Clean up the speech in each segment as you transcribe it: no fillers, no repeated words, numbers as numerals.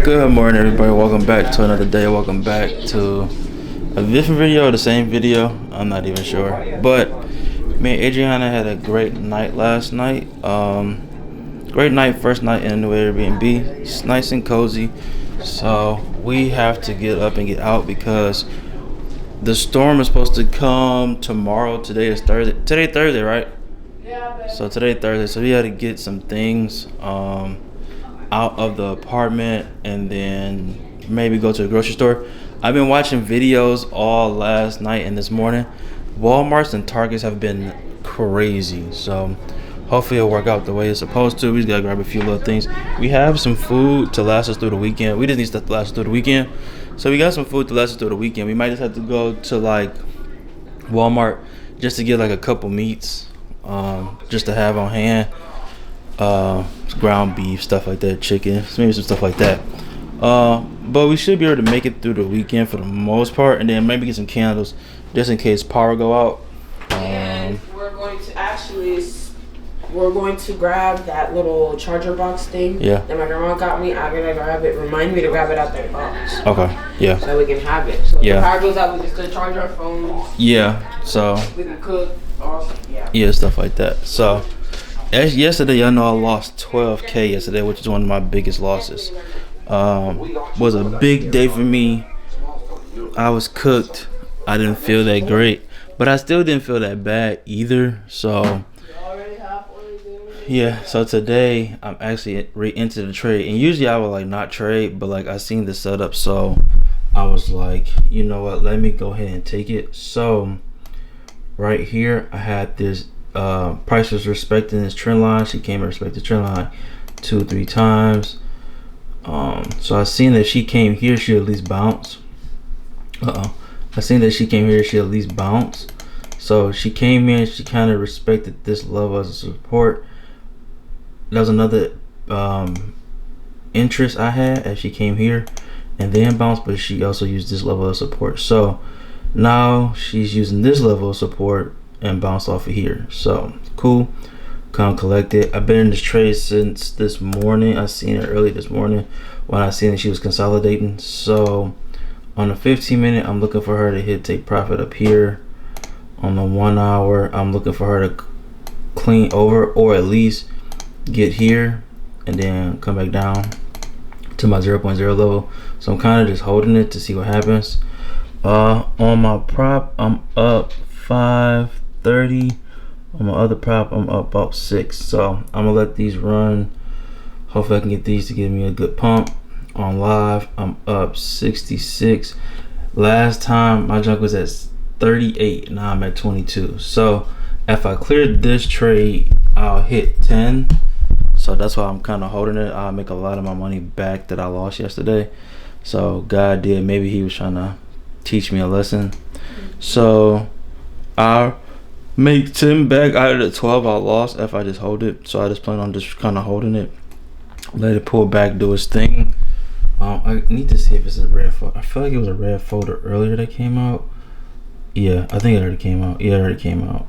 Good morning, everybody. Welcome back to another day. Welcome back to a different video, the same video. I'm not even sure. But me and Adriana had a great night last night. Great night, first night in a new Airbnb. It's nice and cozy. So we have to get up and get out because the storm is supposed to come tomorrow. Today is Thursday. Today Thursday, right? Yeah. So today Thursday. So we had to get some things out of the apartment and then maybe go to the grocery store. I've been watching videos all last night and this morning. Walmarts and Targets have been crazy. So hopefully it'll work out the way it's supposed to. We just gotta grab a few little things. We have some food to last us through the weekend. We just need stuff to last us through the weekend. So we got some food to last us through the weekend. We might just have to go to like Walmart just to get like a couple meats, just to have on hand. Ground beef, stuff like that, chicken, maybe some stuff like that. But we should be able to make it through the weekend for the most part, and then maybe get some candles just in case power go out. And we're going to grab that little charger box thing that my grandma got me. I'm gonna grab it. Remind me to grab it out that box. Okay. Yeah. So we can have it. So if the power goes out, we can still charge our phones. Yeah. So we can cook. Also, yeah, stuff like that. So yesterday, y'all know I lost 12K yesterday, which is one of my biggest losses. Was a big day for me. I was cooked. I didn't feel that great, but I still didn't feel that bad either. So yeah, so today I'm actually into the trade, and usually I would like not trade, but like I seen the setup, so I was like, you know what, let me go ahead and take it. So right here I had this price was respecting this trend line. She came and respected the trend line 2-3 times. So I seen that she came here, she at least bounce. I seen that she came here, she at least bounce. So she came in, she kind of respected this level as a support. That was another interest I had as she came here and then bounced, but she also used this level of support. So now she's using this level of support and bounced off of here. So cool. Come collect it. I've been in this trade since this morning. I seen it early this morning when I seen that she was consolidating. So on the 15-minute, I'm looking for her to hit take profit up here. On the 1 hour, I'm looking for her to clean over or at least get here and then come back down to my 0.0 level. So I'm kind of just holding it to see what happens. On my prop, I'm up 530. On my other prop, I'm up about 6. So I'm gonna let these run. Hopefully I can get these to give me a good pump. On live, I'm up 66. Last time my junk was at 38. Now I'm at 22. So if I cleared this trade, I'll hit 10. So that's why I'm kind of holding it. I'll make a lot of my money back that I lost yesterday. So God did. Maybe he was trying to teach me a lesson. So I'll make 10 back out of the 12 I lost if I just hold it. So I just plan on just kind of holding it, let it pull back, do its thing. I need to see if it's a red folder. I feel like it was a red folder earlier that came out. Yeah, I think it already came out. Yeah, it already came out.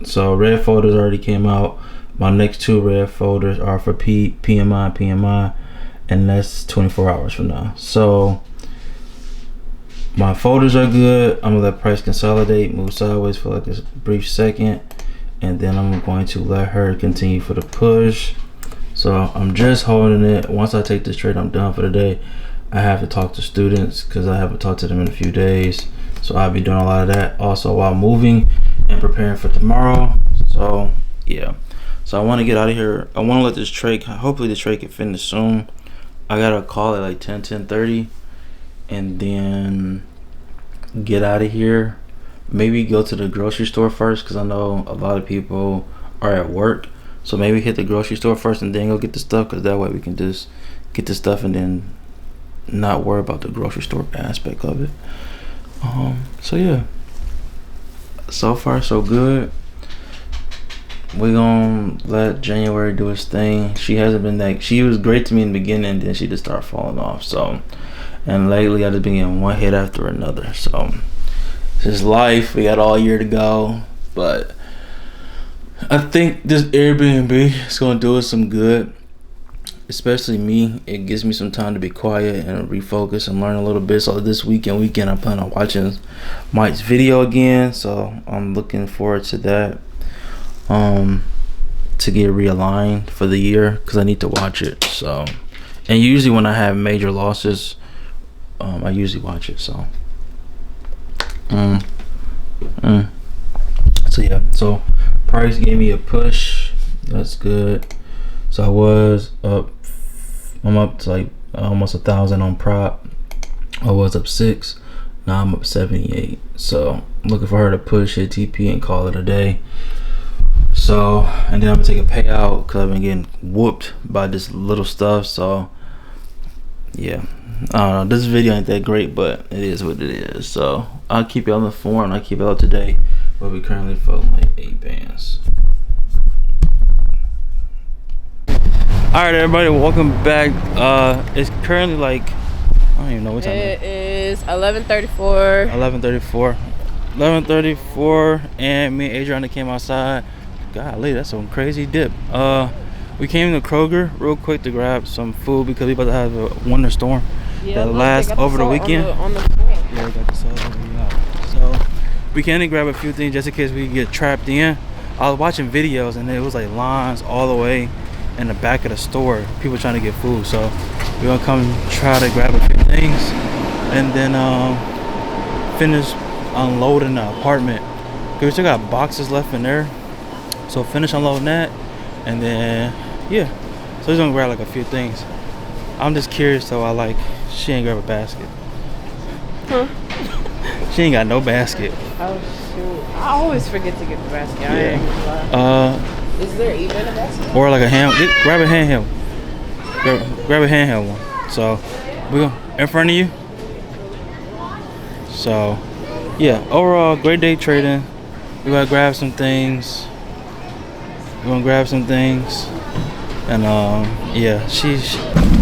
So red folders already came out. My next 2 red folders are for PMI, and that's 24 hours from now. So my folders are good. I'm gonna let price consolidate, move sideways for like a brief second, and then I'm going to let her continue for the push. So I'm just holding it. Once I take this trade, I'm done for the day. I have to talk to students because I haven't talked to them in a few days. So I'll be doing a lot of that also while moving and preparing for tomorrow. So yeah. So I want to get out of here. I want to let this trade, hopefully this trade can finish soon. I got a call at like 10:30 and then get out of here. Maybe go to the grocery store first because I know a lot of people are at work. So maybe hit the grocery store first and then go get the stuff, because that way we can just get the stuff and then not worry about the grocery store aspect of it. So yeah, so far so good. We're gonna let January do its thing. She hasn't been that, she was great to me in the beginning and then she just started falling off. So, and lately I just been getting one hit after another. So it's just life. We got all year to go, but I think this Airbnb is gonna do us some good. especially me, it gives me some time to be quiet and refocus and learn a little bit. So this weekend I plan on watching Mike's video again, so I'm looking forward to that, to get realigned for the year, because I need to watch it. So, and usually when I have major losses, I usually watch it. So so yeah, so price gave me a push. That's good. So I'm up to like almost 1,000 on prop. I was up 6, now I'm up 78. So I'm looking for her to push, hit TP, and call it a day. So, and then I'm gonna take a payout because I've been getting whooped by this little stuff. So yeah, I don't know, this video ain't that great, but it is what it is. So I'll keep you on the form, I'll keep it up to date, but we currently floating like 8 bands. Alright everybody, welcome back. It's currently like, I don't even know what time it is. 11:34. 11:34, and me and Adriana came outside. Golly, that's some crazy dip. We came to Kroger real quick to grab some food because we about to have a winter storm that lasts over the weekend. On the yeah, we got the salt over here. So we came to grab a few things just in case we get trapped in. I was watching videos and it was like lines all the way in the back of the store, people trying to get food. So we're gonna come try to grab a few things and then finish unloading the apartment. We still got boxes left in there, so finish unloading that, and then yeah, so we're gonna grab like a few things. I'm just curious, so she ain't grab a basket. Huh? She ain't got no basket. Oh shoot, I always forget to get the basket. Yeah. Is there even a basket? Or like a hand, grab a handheld. Grab a handheld one. So we go in front of you. So yeah, overall great day trading. We're gonna grab some things. And yeah,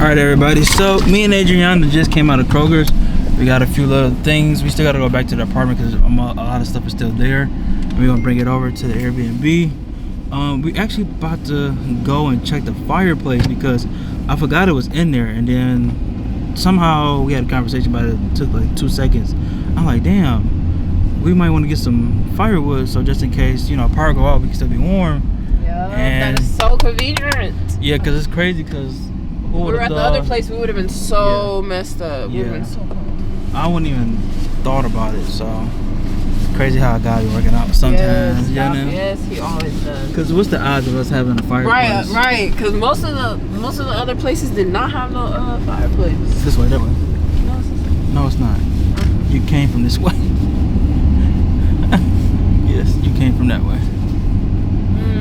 alright everybody, so me and Adriana just came out of Kroger's. We got a few little things. We still gotta go back to the apartment because a lot of stuff is still there. We're gonna bring it over to the Airbnb. We actually about to go and check the fireplace because I forgot it was in there, and then somehow we had a conversation about it. It took like 2 seconds. I'm like, damn, we might want to get some firewood, so just in case, you know, power go out, we can still be warm. Yeah, that is so convenient. Yeah, because it's crazy because we were at the other place, we would have been so messed up. Yeah. We would have been so cold. I wouldn't even thought about it, so crazy how God be working out sometimes. Yes, he always does. Because what's the odds of us having a fireplace? Right. Because most of the other places did not have no fireplace. This way, that way. No, it's not. You came from this way. Yes, you came from that way.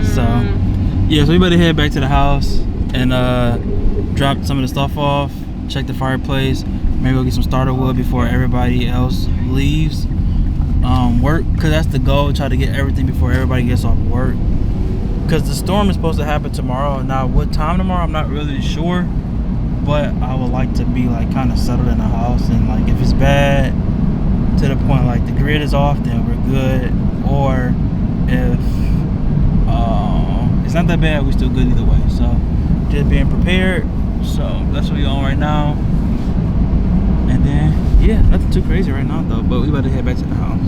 So yeah, so we better head back to the house and drop some of the stuff off. Check the fireplace. Maybe we'll get some starter wood before everybody else leaves. Work, because that's the goal, try to get everything before everybody gets off work, because the storm is supposed to happen tomorrow. Now what time tomorrow I'm not really sure, but I would like to be like kind of settled in the house, and like if it's bad to the point like the grid is off, then we're good, or if it's not that bad, we're still good either way. So just being prepared. So that's what we're on right now, and then yeah, nothing too crazy right now though, but we about to head back to the house.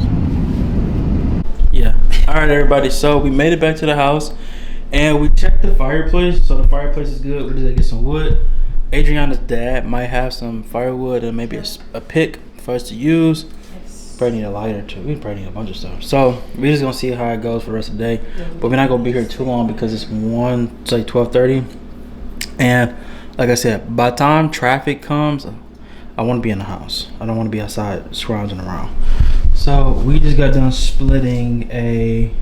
Yeah. Alright everybody, so we made it back to the house and we checked the fireplace. So the fireplace is good. We just gotta get some wood. Adriana's dad might have some firewood and maybe a pick for us to use. Probably need a lighter too. We probably need a bunch of stuff. So we're just gonna see how it goes for the rest of the day. But we're not gonna be here too long because it's like 12:30. And like I said, by the time traffic comes, I want to be in the house. I don't want to be outside scrounging around. So we just got done splitting a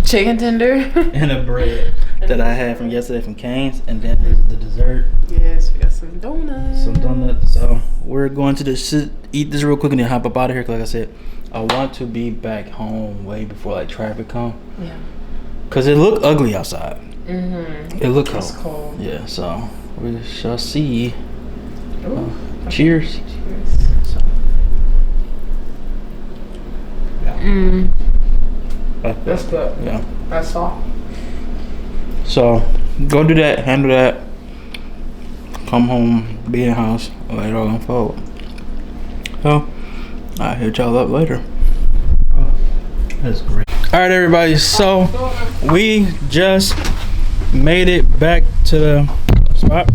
chicken tender and a bread that I had from yesterday from Cane's, and then this is the dessert. Yes, we got some donuts. So we're going to eat this real quick and then hop up out of here. Cause like I said, I want to be back home way before like traffic come. Yeah. Cause it looked ugly outside. It looked cold. Yeah. So we shall see. Cheers. That's good. Yeah. That's all. So go do that, handle that, come home, be in the house, let it all unfold. So I'll hit y'all up later. Oh, that's great. Alright everybody, so we just made it back to the spot.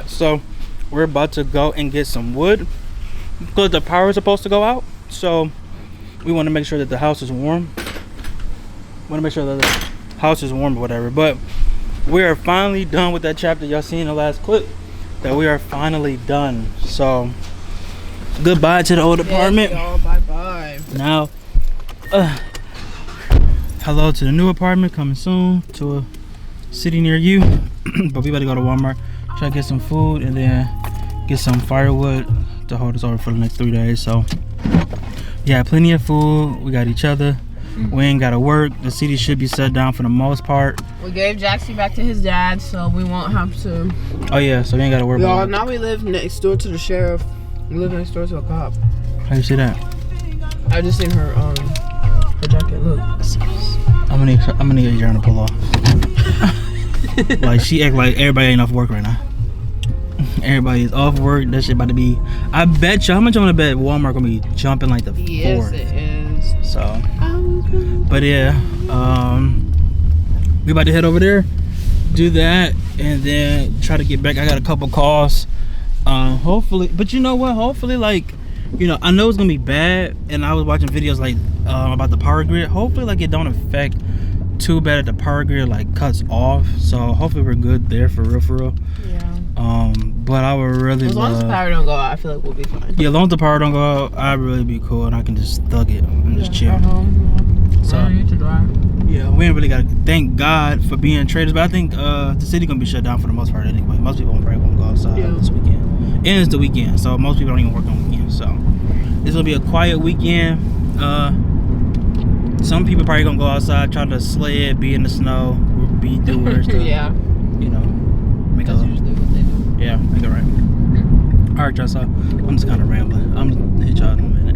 So we're about to go and get some wood because the power is supposed to go out. So we want to make sure that the house is warm. Or whatever. But we are finally done with that chapter y'all seen in the last clip. That we are finally done. So goodbye to the old apartment. Y'all, bye. Now, hello to the new apartment coming soon to a city near you. But we about to go to Walmart, try to get some food, and then get some firewood to hold us over for the next 3 days. So, yeah, plenty of food. We got each other. We ain't gotta work. The city should be shut down for the most part. We gave Jaxie back to his dad, so we won't have to. Oh yeah, so we ain't gotta worry about it. Now we live next door to the sheriff. We live next door to a cop. How you see that? I just seen her jacket. Look. I'm gonna need you to pull off. Like she act like everybody ain't off work right now. Everybody is off work. That shit about to be. I bet you. How much I'm gonna bet Walmart gonna be jumping like the 4th? Yes, it is. So, but yeah, we about to head over there, do that, and then try to get back. I got a couple calls. Hopefully, but you know what? Hopefully, like, you know, I know it's gonna be bad, and I was watching videos like about the power grid. Hopefully, like, it don't affect too bad at the power grid like cuts off. So hopefully we're good there for real. Yeah. But I would really as long as the power don't go out, I feel like we'll be fine. Yeah, as long as the power don't go out, I'd really be cool, and I can just thug it and just chill. So yeah, we ain't really gotta thank God for being traders, but I think the city gonna be shut down for the most part anyway. Most people probably won't go outside this weekend, and it's the weekend, so most people don't even work on weekends. So it's gonna be a quiet weekend. Some people probably gonna go outside, try to sled, be in the snow, be doers. Yeah. You know, make That's usually what they do. Yeah, make it right. All right, y'all. So I'm just kind of rambling. I'm gonna hit y'all in a minute.